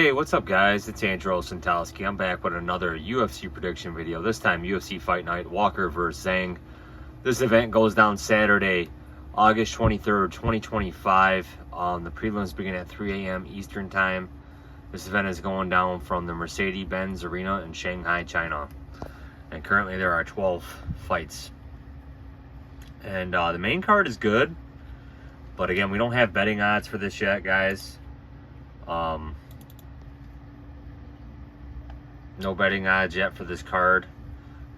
Hey, what's up guys? It's Andrew Santalski. I'm back with another UFC prediction video. This time UFC Fight Night, Walker versus Zhang. This event goes down Saturday, August 23rd, 2025. The prelims begin at 3 a.m. Eastern Time. This event is going down from the Mercedes-Benz Arena in Shanghai, China. And currently there are 12 fights. And the main card is good. But again, we don't have betting odds for this yet, guys. No betting odds yet for this card,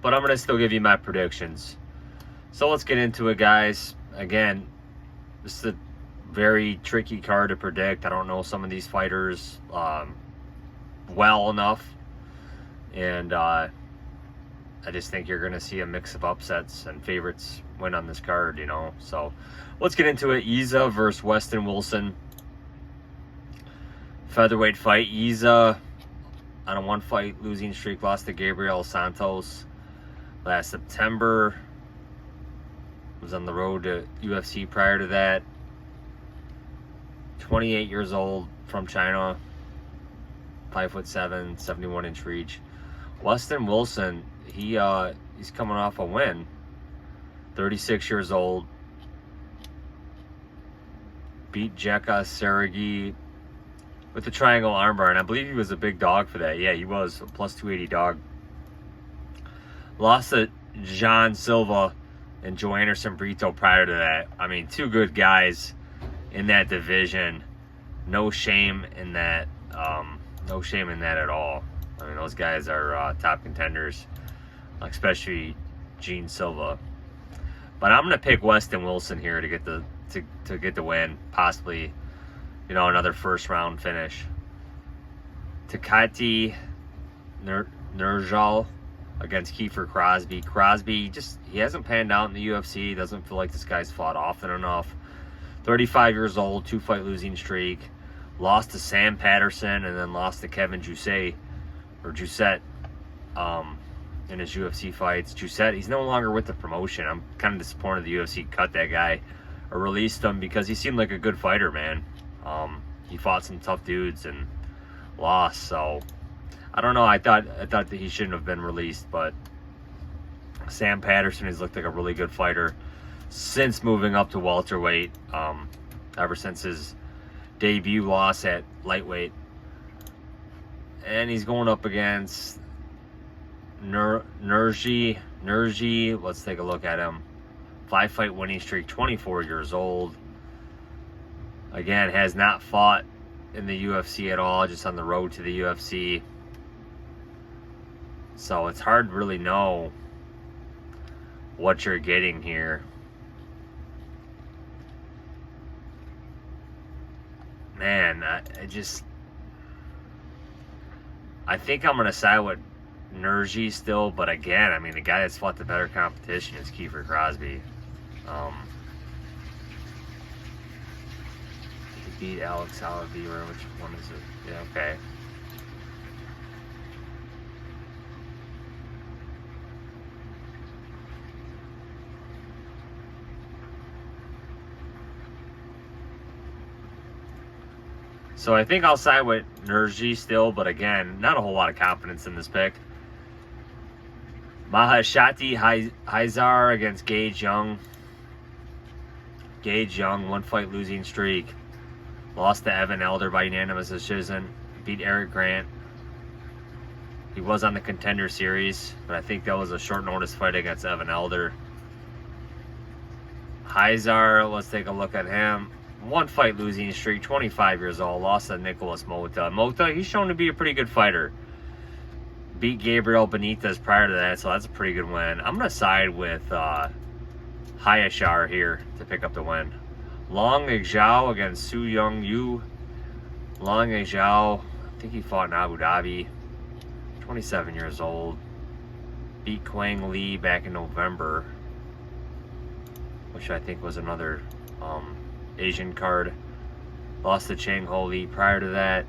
but I'm going to still give you my predictions. So let's get into it, guys. Again, this is a very tricky card to predict. I don't know some of these fighters well enough, and I just think you're going to see a mix of upsets and favorites win on this card, you know. So let's get into it. Isa versus Weston Wilson. Featherweight fight. Isa on a one-fight losing streak, lost to Gabriel Santos last September. Was on the road to UFC prior to that. 28 years old, from China. 5'7", 71-inch reach. Weston Wilson, he's coming off a win. 36 years old. Beat Jeka Sergey with the triangle armbar, and I believe he was a big dog for that. Yeah, he was a plus 280 dog. Lost to John Silva and Joe Anderson Brito prior to that. I mean, two good guys in that division. No shame in that. No shame in that at all. I mean, those guys are top contenders, especially Gene Silva. But I'm gonna pick Weston Wilson here to get the win, possibly. You know, another first round finish. Takati Nueraji against Kiefer Crosby. Crosby, he hasn't panned out in the UFC. Doesn't feel like this guy's fought often enough. 35 years old, 2-fight losing streak. Lost to Sam Patterson and then lost to Kevin Jousset in his UFC fights. Jousset, he's no longer with the promotion. I'm kind of disappointed the UFC cut that guy or released him because he seemed like a good fighter, man. He fought some tough dudes and lost, so I don't know. I thought that he shouldn't have been released, but Sam Patterson has looked like a really good fighter since moving up to welterweight. Ever since his debut loss at lightweight, and he's going up against Nueraji. Let's take a look at him. 5-fight winning streak, 24 years old. Again, has not fought in the UFC at all, just on the road to the UFC. So it's hard to really know what you're getting here. Man, I think I'm going to side with Nueraji still, but again, I mean, the guy that's fought the better competition is Kiefer Crosby. Beat Alex Oliveira. Which one is it? Yeah, okay. So I think I'll side with Nueraji still, but again, not a whole lot of confidence in this pick. Mahashati Hayisaer against Gage Young. Gage Young, 1-fight losing streak. Lost to Evan Elder by unanimous decision. Beat Eric Grant. He was on the Contender Series, but I think that was a short notice fight against Evan Elder. Hayisaer, let's take a look at him. 1-fight losing streak, 25 years old. Lost to Nicholas Mota. Mota, he's shown to be a pretty good fighter. Beat Gabriel Benitez prior to that, so that's a pretty good win. I'm going to side with Hayisaer here to pick up the win. Long Zhao against Su Young Yu. Long Zhao, I think he fought in Abu Dhabi. 27 years old. Beat Quang Lee back in November, which I think was another Asian card. Lost to Chang Ho Lee prior to that.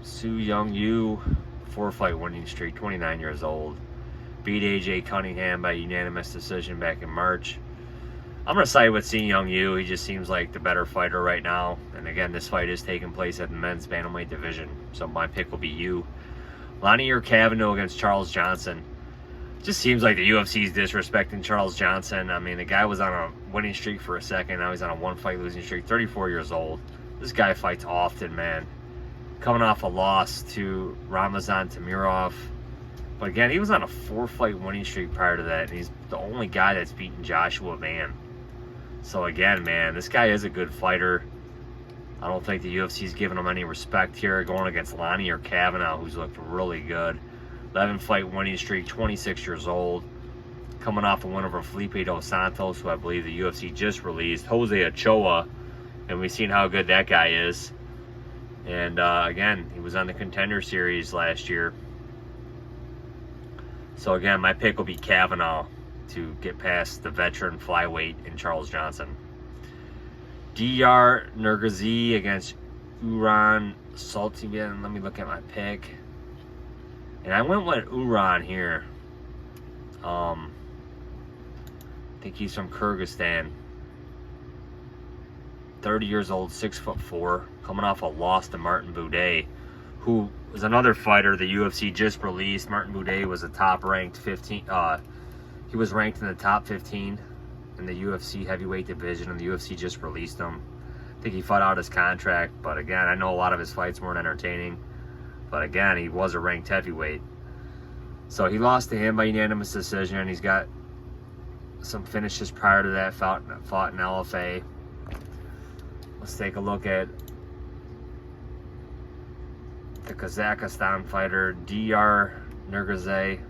Su Young Yu, 4-fight winning streak, 29 years old. beat AJ Cunningham by unanimous decision back in March. I'm going to side with Young Yu. He just seems like the better fighter right now. And again, this fight is taking place at the men's bantamweight division. So my pick will be Yu. Lanier Kavanagh against Charles Johnson. Just seems like the UFC is disrespecting Charles Johnson. I mean, the guy was on a winning streak for a second. Now he's on a one-fight losing streak. 34 years old. This guy fights often, man. Coming off a loss to Ramazan Tamirov. But again, he was on a 4-fight winning streak prior to that. And he's the only guy that's beaten Joshua Van. So again, man, this guy is a good fighter. I don't think the UFC's giving him any respect here, going against Lanier Kavanagh, who's looked really good. 11-fight winning streak, 26 years old. Coming off a win over Felipe Dos Santos, who I believe the UFC just released. Jose Ochoa, and we've seen how good that guy is. And again, he was on the Contender Series last year. So again, my pick will be Kavanagh to get past the veteran flyweight in Charles Johnson. DR Nueraji against Uran Saltivian. Let me look at my pick. And I went with Uran here. I think he's from Kyrgyzstan. 30 years old, 6'4", coming off a loss to Martin Buday, who was another fighter the UFC just released. Martin Buday was a top-ranked 15. He was ranked in the top 15 in the UFC heavyweight division, and the UFC just released him. I think he fought out his contract, but again, I know a lot of his fights weren't entertaining. But again, he was a ranked heavyweight. So he lost to him by unanimous decision, and he's got some finishes prior to that, fought in LFA. Let's take a look at the Kazakhstan fighter, DR Nueraji.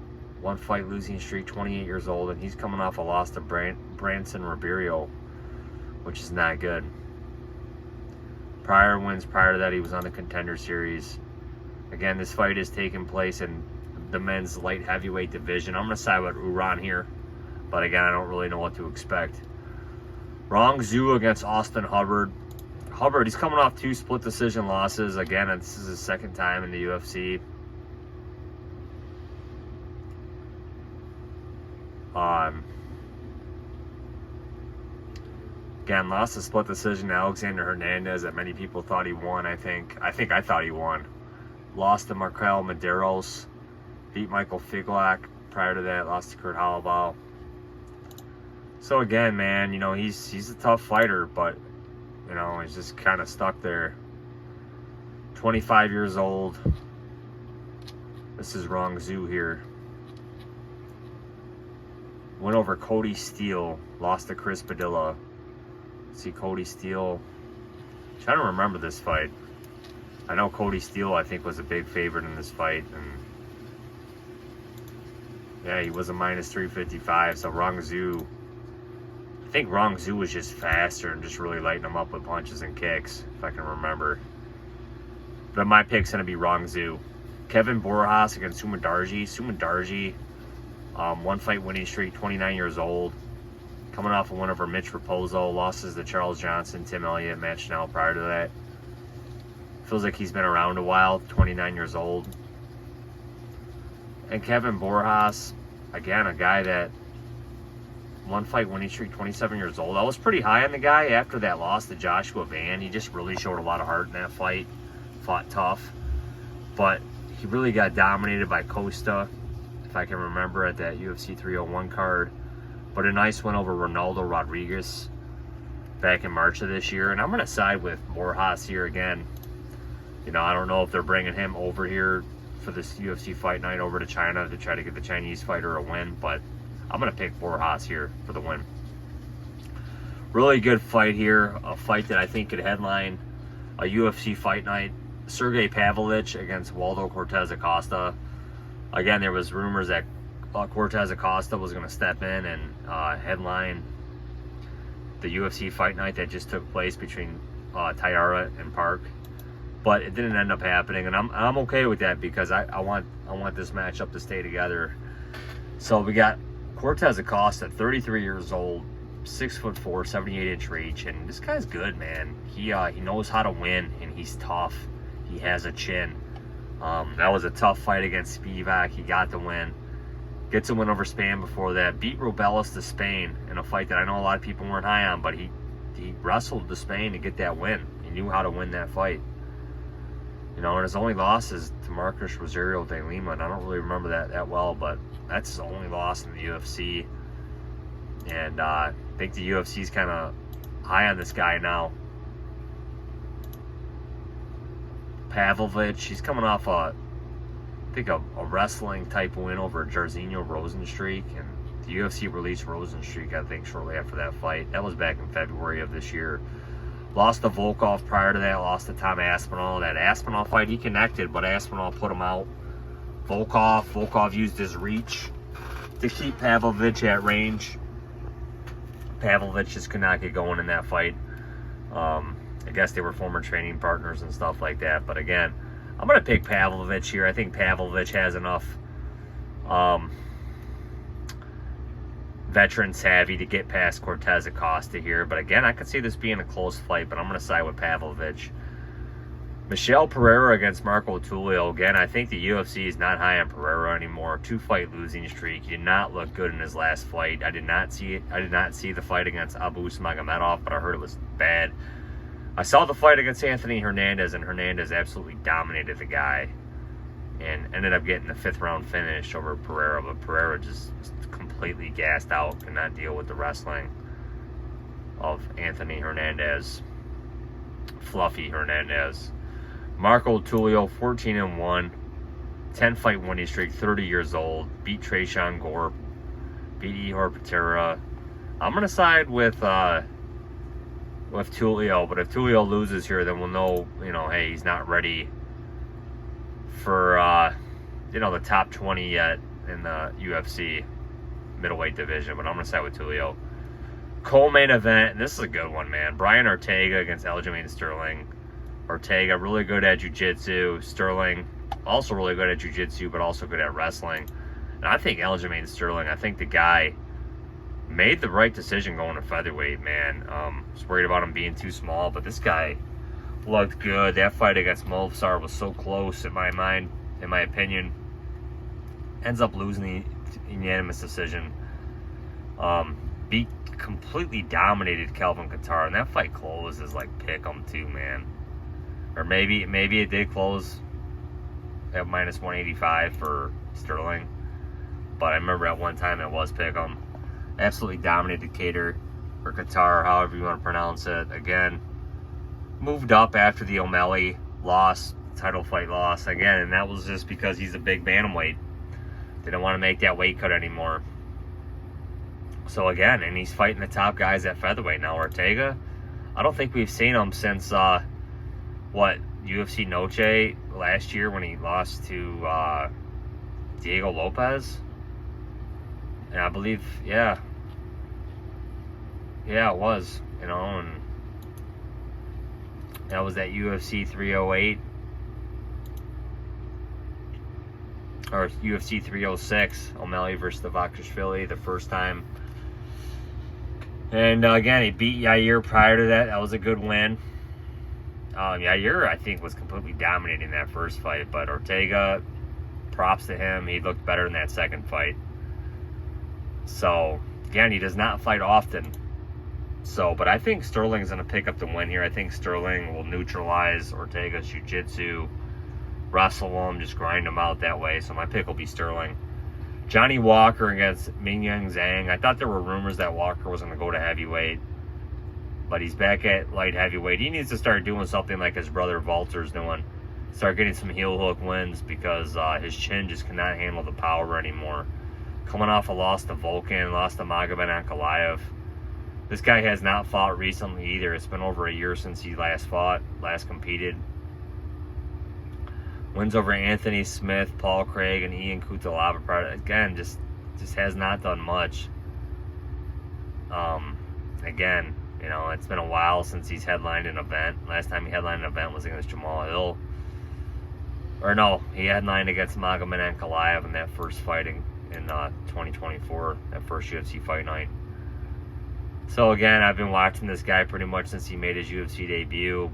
1-fight losing streak, 28 years old, and he's coming off a loss to Branson Ribeiro, which is not good. Prior wins prior to that, he was on the Contender Series. Again, this fight is taking place in the men's light heavyweight division. I'm going to side with Uran here, but again, I don't really know what to expect. Rongzhu against Austin Hubbard. Hubbard, he's coming off 2 split decision losses. Again, this is his second time in the UFC. Again, lost a split decision to Alexander Hernandez that many people thought he won, I think. I thought he won. Lost to Markel Medeiros. Beat Michael Figlak. Prior to that, lost to Kurt Holobaugh. So again, man, you know, he's a tough fighter, but, you know, he's just kind of stuck there. 25 years old. This is Rongzhu here. Went over Cody Steele. Lost to Chris Padilla. See Cody Steele. I'm trying to remember this fight. I know Cody Steele, I think, was a big favorite in this fight. And yeah, he was a minus 355. So Rongzhu, I think Rongzhu was just faster and just really lighting him up with punches and kicks, if I can remember. But my pick's going to be Rongzhu. Kevin Borjas against Sumandarji. Sumandarji, 1-fight winning streak, 29 years old. Coming off a win over Mitch Raposo. Losses to Charles Johnson, Tim Elliott, Matt Schnell prior to that. Feels like he's been around a while, 29 years old. And Kevin Borjas, again, a guy that 1-fight winning streak, 27 years old. I was pretty high on the guy after that loss to Joshua Van. He just really showed a lot of heart in that fight. Fought tough. But he really got dominated by Costa, if I can remember, at that UFC 301 card. But a nice win over Ronaldo Rodriguez back in March of this year. And I'm going to side with Borjas here again. You know, I don't know if they're bringing him over here for this UFC fight night over to China to try to get the Chinese fighter a win. But I'm going to pick Borjas here for the win. Really good fight here. A fight that I think could headline a UFC fight night. Sergey Pavlovich against Waldo Cortez Acosta. Again, there was rumors that Cortez Acosta was going to step in and headline the UFC fight night that just took place between Tyara and Park, but it didn't end up happening, and I'm okay with that because I want this matchup to stay together. So we got Cortez Acosta, 33 years old, 6'4", 78-inch reach, and this guy's good, man. He knows how to win, and he's tough. He has a chin. That was a tough fight against Spivak. He got the win. Gets a win over Spain before that. Beat Robelis to Spain in a fight that I know a lot of people weren't high on, but he wrestled to Spain to get that win. He knew how to win that fight. You know, and his only loss is to Marcus Rosario de Lima, and I don't really remember that well, but that's his only loss in the UFC. And I think the UFC's kind of high on this guy now. Pavlovich, he's coming off I think a wrestling type win over Jairzinho Rosenstreich, and the UFC released Rosenstreich, I think, shortly after that fight. That was back in February of this year. Lost to Volkov prior to that, lost to Tom Aspinall. That Aspinall fight, he connected, but Aspinall put him out. Volkov used his reach to keep Pavlovich at range. Pavlovich just could not get going in that fight. I guess they were former training partners and stuff like that. But again, I'm going to pick Pavlovich here. I think Pavlovich has enough veteran savvy to get past Cortez Acosta here. But again, I could see this being a close fight, but I'm going to side with Pavlovich. Michel Pereira against Marco Tulio. Again, I think the UFC is not high on Pereira anymore. 2-fight losing streak. He did not look good in his last fight. I did not see the fight against Abus Magomedov, but I heard it was bad. I saw the fight against Anthony Hernandez, and Hernandez absolutely dominated the guy and ended up getting the 5th round finish over Pereira, but Pereira just completely gassed out, could not deal with the wrestling of Anthony Hernandez. Fluffy Hernandez. Marco Tulio, 14-1, 10-fight winning streak, 30 years old, beat Tresean Gorp, beat Ihor Patera. I'm going to side with Tulio, but if Tulio loses here, then we'll know, hey, he's not ready for, the top 20 yet in the UFC middleweight division, but I'm going to side with Tulio. Co-main event, and this is a good one, man. Brian Ortega against Aljamain Sterling. Ortega, really good at jiu-jitsu. Sterling, also really good at jiu-jitsu, but also good at wrestling. And I think Aljamain Sterling, I think the guy made the right decision going to featherweight, man. Was worried about him being too small, but this guy looked good. That fight against Movsar was so close in my mind, in my opinion. Ends up losing the unanimous decision. Completely dominated Kelvin Kattar, and that fight closed as like pick'em too, man. Or maybe it did close at minus 185 for Sterling, but I remember at one time it was pick'em. Absolutely dominated Cater or Kattar, however you want to pronounce it. Again, moved up after the O'Malley title fight loss again, and that was just because he's a big bantamweight. Didn't want to make that weight cut anymore. So again, and he's fighting the top guys at featherweight now. Ortega, I don't think we've seen him since UFC Noche last year when he lost to Diego Lopez. And I believe, yeah, it was, and that was that UFC 308 or UFC 306, O'Malley versus Dvalishvili, the first time. And again, he beat Yair prior to that. That was a good win. Yair, I think, was completely dominating that first fight, but Ortega, props to him. He looked better in that second fight. So, again, he does not fight often. So, but I think Sterling's going to pick up the win here. I think Sterling will neutralize Ortega's jiu-jitsu, wrestle him, just grind him out that way. So my pick will be Sterling. Johnny Walker against Mingyang Zhang. I thought there were rumors that Walker was going to go to heavyweight, but he's back at light heavyweight. He needs to start doing something like his brother Walter's doing. Start getting some heel hook wins because his chin just cannot handle the power anymore. Coming off a loss to Volkan, lost to Magomed Ankalaev. This guy has not fought recently either. It's been over a year since he last competed. Wins over Anthony Smith, Paul Craig, and Ian Cutelaba. Again, just has not done much. Again, it's been a while since he's headlined an event. Last time he headlined an event was against Jamal Hill. Or no, he headlined against Magomed Ankalaev in that first fighting in 2024, that first UFC fight night. So again, I've been watching this guy pretty much since he made his UFC debut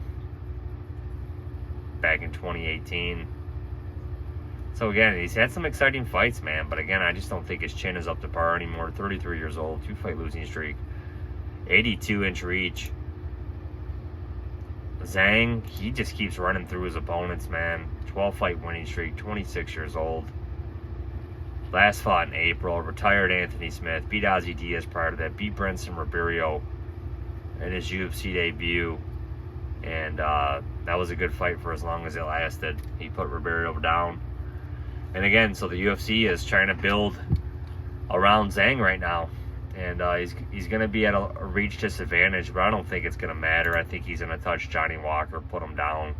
back in 2018. So again, he's had some exciting fights, man. But again, I just don't think his chin is up to par anymore. 33 years old, 2-fight losing streak, 82-inch reach. Zhang, he just keeps running through his opponents, man. 12-fight winning streak, 26 years old. Last fought in April, retired Anthony Smith, beat Ozzy Diaz prior to that, beat Brenson Ribeiro in his UFC debut. And that was a good fight for as long as it lasted. He put Ribeiro down. And again, so the UFC is trying to build around Zhang right now. And he's going to be at a reach disadvantage, but I don't think it's going to matter. I think he's going to touch Johnny Walker, put him down.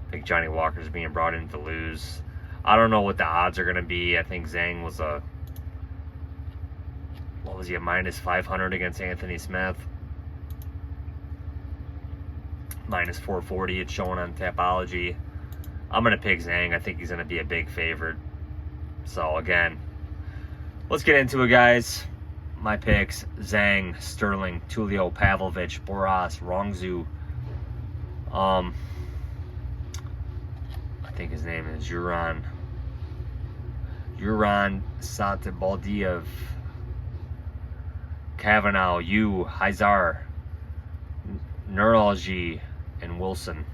I think Johnny Walker's being brought in to lose. I don't know what the odds are going to be. I think Zhang was a minus 500 against Anthony Smith. Minus 440 it's showing on Tapology. I'm going to pick Zhang. I think he's going to be a big favorite. So again, let's get into it, guys. My picks: Zhang, Sterling, Tulio, Pavlovich, Borjas, Rongzhu. I think his name is Zhang, Satybaldiev, Kavanagh, Hayisaer, Nueraji, and Wilson.